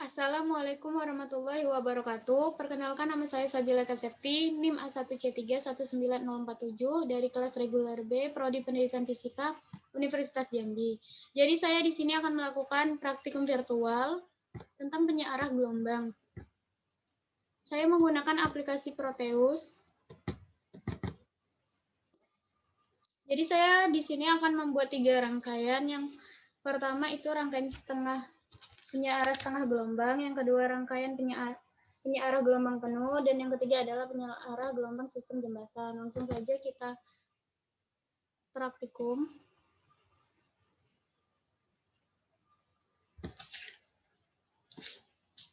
Assalamualaikum warahmatullahi wabarakatuh. Perkenalkan, nama saya Sabila Kasepti, NIM A1C3 19047 dari kelas reguler B, Prodi Pendidikan Fisika, Universitas Jambi. Jadi saya di sini akan melakukan praktikum virtual tentang penyearah gelombang. Saya menggunakan aplikasi Proteus. Jadi saya di sini akan membuat 3 rangkaian. Yang pertama itu rangkaian penyearah setengah gelombang, yang kedua rangkaian penyearah gelombang penuh, dan yang ketiga adalah penyearah gelombang sistem jembatan. Langsung saja kita praktikum.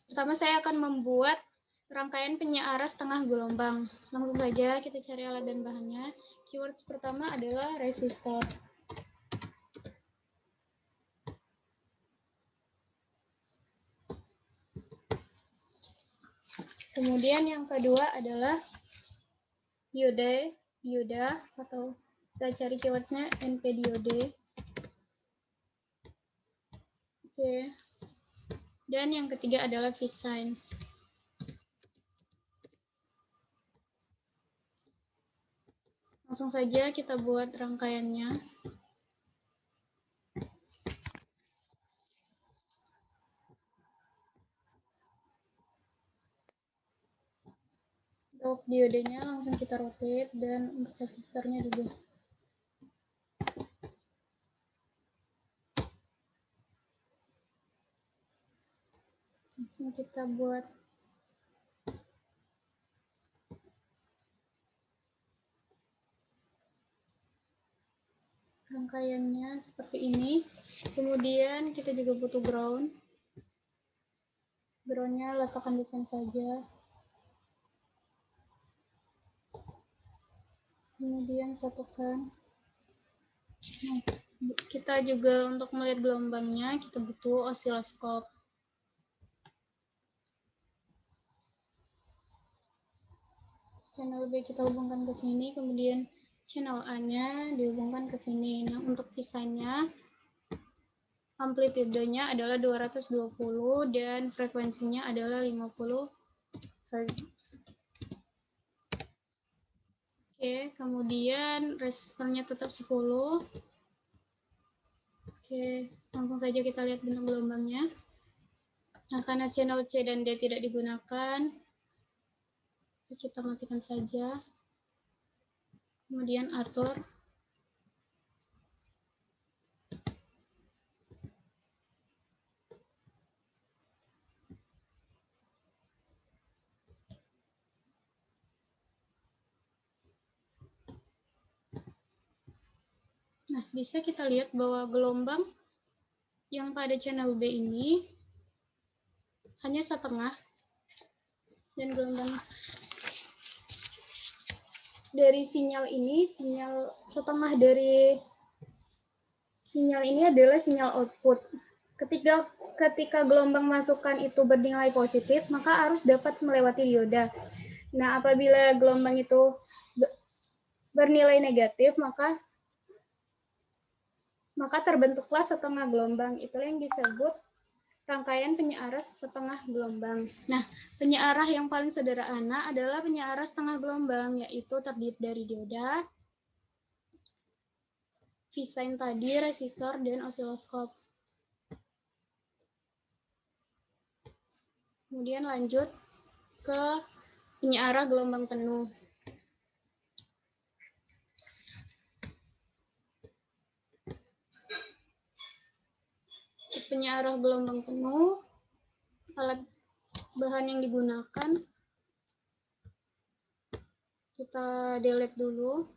Pertama saya akan membuat rangkaian penyearah setengah gelombang. Langsung saja kita cari alat dan bahannya. Keywords pertama adalah resistor. Kemudian yang kedua adalah dioda, atau kita cari keywordsnya NP diode. Oke. Dan yang ketiga adalah V-sign. Langsung saja kita buat rangkaiannya. Untuk diodenya langsung kita rotate, dan untuk resistornya juga. Langsung kita buat rangkaiannya seperti ini. Kemudian kita juga butuh ground. Groundnya letakkan di sana saja. Kemudian satukan. Nah, kita juga untuk melihat gelombangnya kita butuh osiloskop. Channel B kita hubungkan ke sini, kemudian channel A-nya dihubungkan ke sini. Nah, untuk V-sign-nya amplitudenya adalah 220 dan frekuensinya adalah 50 Hz. Oke, kemudian resistornya tetap 10. Oke, langsung saja kita lihat bentuk gelombangnya. Nah, karena channel C dan D tidak digunakan, kita matikan saja. Kemudian atur. Nah, bisa kita lihat bahwa gelombang yang pada channel B ini hanya setengah, dan gelombang dari sinyal ini, setengah dari sinyal ini adalah sinyal output. Ketika gelombang masukan itu bernilai positif, maka arus dapat melewati dioda. Nah, apabila gelombang itu bernilai negatif, maka terbentuklah setengah gelombang. Itulah yang disebut rangkaian penyearah setengah gelombang. Nah, penyearah yang paling sederhana adalah penyearah setengah gelombang, yaitu terdiri dari dioda, V-sign tadi, resistor, dan osiloskop. Kemudian lanjut ke penyearah gelombang penuh. Penyearah gelombang penuh, alat bahan yang digunakan kita delete dulu.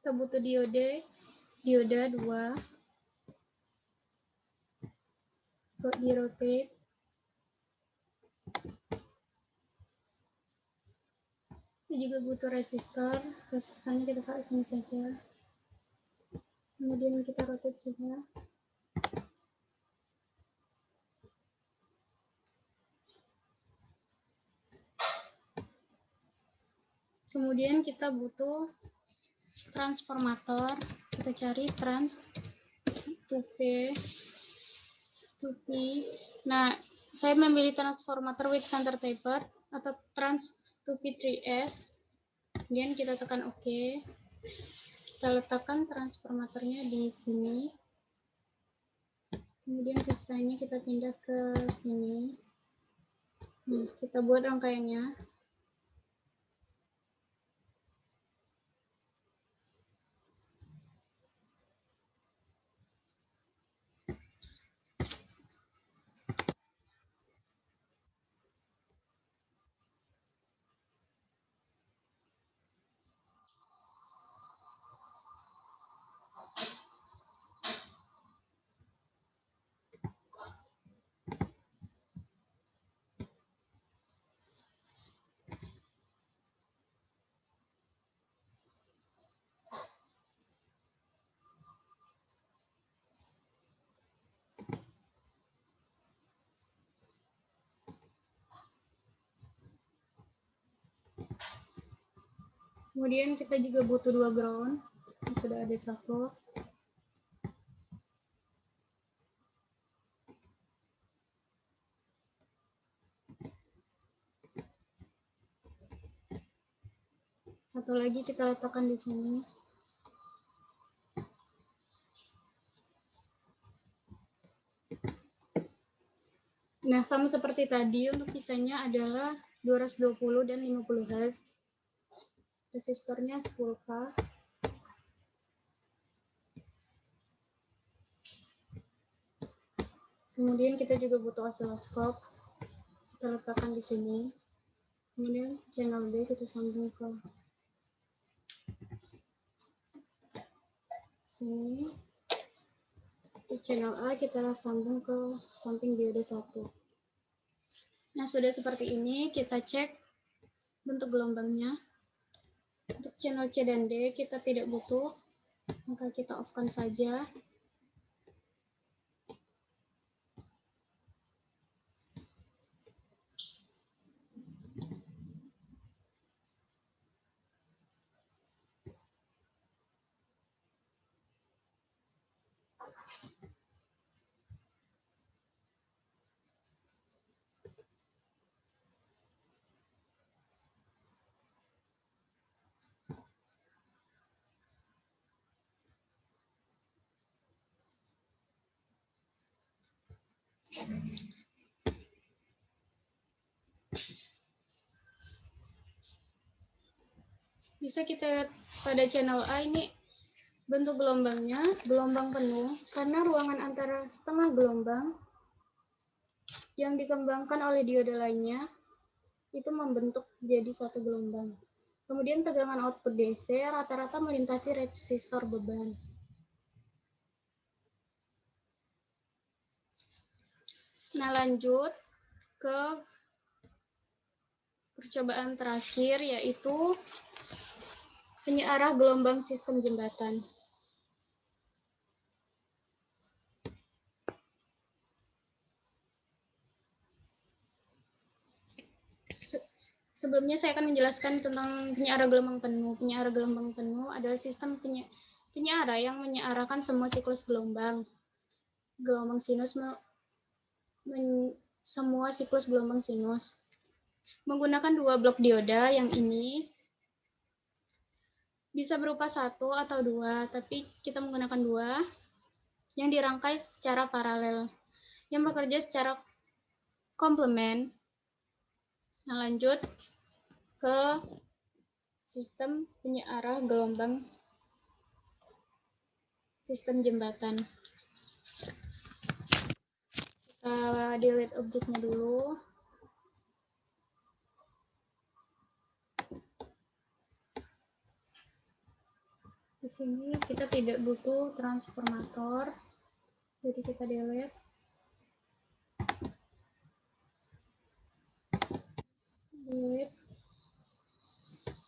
Kita butuh dioda 2, di rotate. juga butuh resistor. Resistornya kita taruh sini saja. Kemudian kita rotate juga. Kemudian kita butuh transformator. Kita cari trans 2P. Nah, saya memilih transformator with center taper atau trans 2P3S. Kemudian kita tekan OK. Kita letakkan transformatornya di sini. Kemudian sisanya kita pindah ke sini. Nah, kita buat rangkaiannya. Kemudian kita juga butuh 2 ground. Sudah ada 1. Satu lagi kita letakkan di sini. Nah, sama seperti tadi, untuk sisanya adalah 220 dan 50 Hz. Resistornya 10K. Kemudian kita juga butuh oscilloscope. Kita letakkan di sini. Kemudian channel B kita sambung ke sini. Di channel A kita sambung ke samping dioda 1. Nah, sudah seperti ini. Kita cek bentuk gelombangnya. Untuk channel C dan D kita tidak butuh, maka kita off-kan saja. Bisa kita lihat pada channel A ini bentuk gelombangnya, gelombang penuh, karena ruangan antara setengah gelombang yang dikembangkan oleh dioda lainnya itu membentuk jadi satu gelombang. Kemudian tegangan output DC rata-rata melintasi resistor beban. Nah, lanjut ke percobaan terakhir, yaitu penyearah gelombang sistem jembatan. Sebelumnya saya akan menjelaskan tentang penyearah gelombang penuh. Penyearah gelombang penuh adalah sistem penyearah yang menyearahkan semua siklus gelombang sinus, semua siklus gelombang sinus. Menggunakan 2 blok dioda yang ini bisa berupa 1 atau 2, tapi kita menggunakan 2 yang dirangkai secara paralel, yang bekerja secara komplement. Nah, lanjut ke sistem penyearah gelombang sistem jembatan. Kita delete objeknya dulu. Di sini kita tidak butuh transformator, jadi kita delete.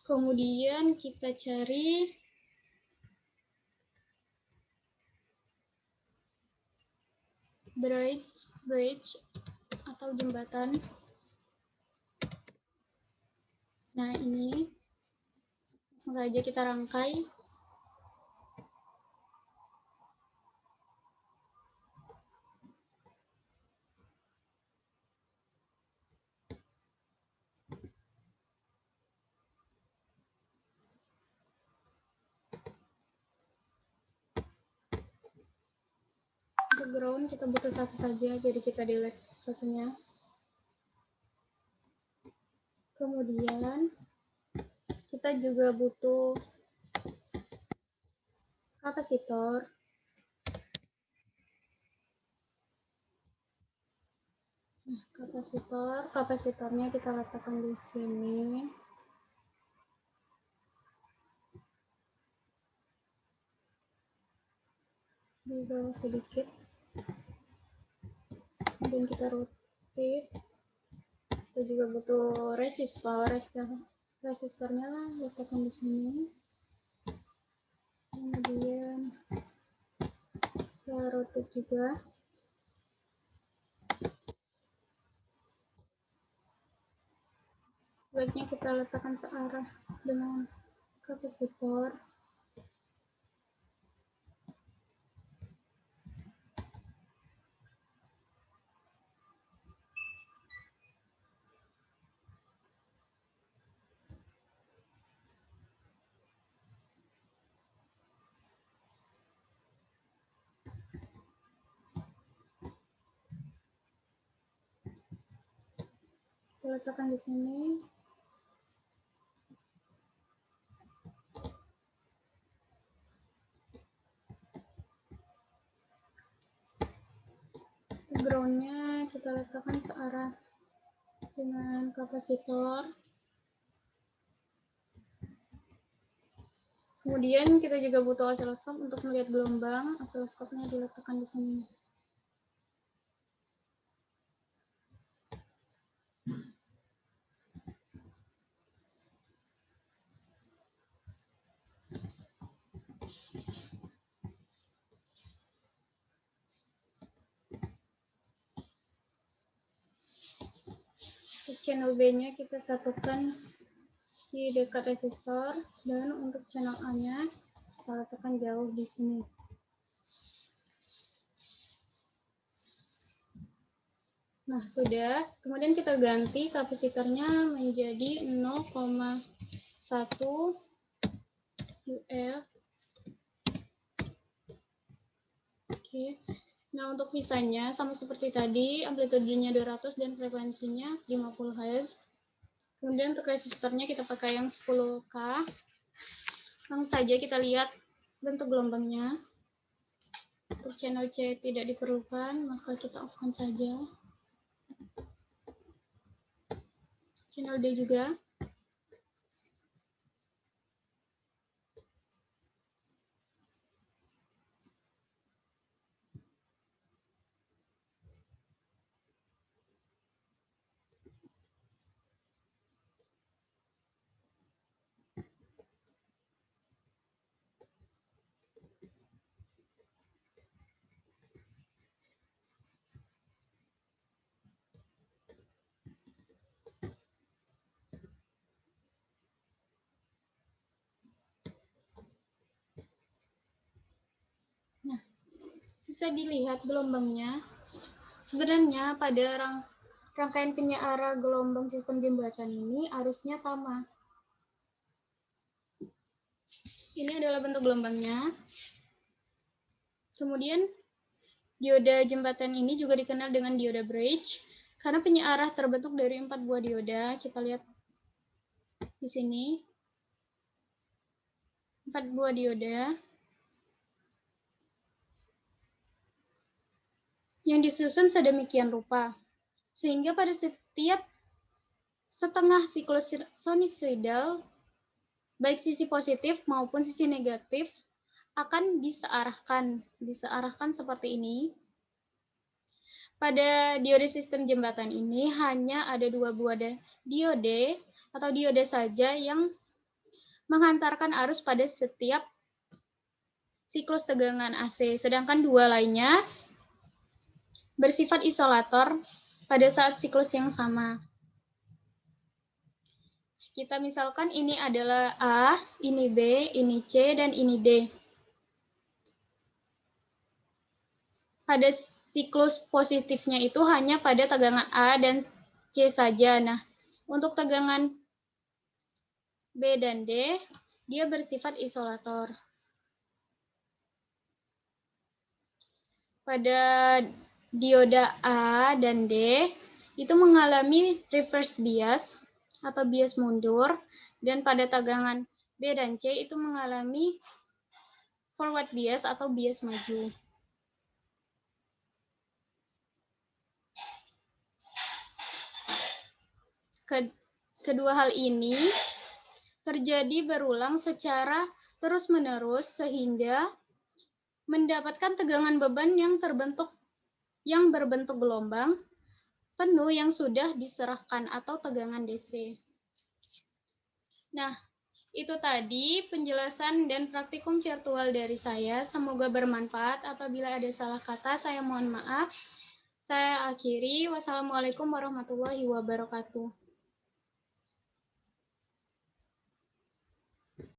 Kemudian kita cari bridge atau jembatan. Nah, ini langsung saja kita rangkai. Untuk ground kita butuh satu saja, jadi kita delete satunya. Kemudian kita juga butuh kapasitor. Nah, kapasitornya kita letakkan di sini. Di bawah sedikit. Kemudian kita rotate. Kita juga butuh resistornya lah, letakkan di sini. Kemudian kita rotate juga. Sebaiknya kita letakkan searah dengan kapasitor. Kita letakkan di sini. Groundnya kita letakkan searah dengan kapasitor. Kemudian kita juga butuh osiloskop untuk melihat gelombang. Osiloskopnya diletakkan di sini. Channel B-nya kita satukan di dekat resistor, dan untuk channel A-nya kita letakkan jauh di sini. Nah, sudah. Kemudian kita ganti kapasitornya menjadi 0,1 UF. Oke. Nah, untuk visanya sama seperti tadi, amplitudenya 200 dan frekuensinya 50 Hz. Kemudian untuk resistornya kita pakai yang 10K. Langsung saja kita lihat bentuk gelombangnya. Untuk channel C tidak diperlukan, maka kita off-kan saja. Channel D juga. Nah, bisa dilihat gelombangnya. Sebenarnya pada rangkaian penyiaran gelombang sistem jembatan ini arusnya sama. Ini adalah bentuk gelombangnya. Kemudian dioda jembatan ini juga dikenal dengan dioda bridge karena penyiarah terbentuk dari 4 buah dioda. Kita lihat di sini. 4 buah dioda yang disusun sedemikian rupa sehingga pada setiap setengah siklus sinusoidal, baik sisi positif maupun sisi negatif akan disearahkan seperti ini. Pada diode sistem jembatan ini hanya ada 2 buah diode atau dioda saja yang menghantarkan arus pada setiap siklus tegangan AC, sedangkan dua lainnya bersifat isolator pada saat siklus yang sama. Kita misalkan ini adalah A, ini B, ini C, dan ini D. Pada siklus positifnya itu hanya pada tegangan A dan C saja. Nah, untuk tegangan B dan D, dia bersifat isolator. Pada dioda A dan D, itu mengalami reverse bias atau bias mundur, dan pada tegangan B dan C itu mengalami forward bias atau bias maju. Kedua hal ini terjadi berulang secara terus-menerus sehingga mendapatkan tegangan beban yang berbentuk gelombang penuh yang sudah diserahkan atau tegangan DC. Nah, itu tadi penjelasan dan praktikum virtual dari saya. Semoga bermanfaat. Apabila ada salah kata, saya mohon maaf. Saya akhiri. Wassalamualaikum warahmatullahi wabarakatuh.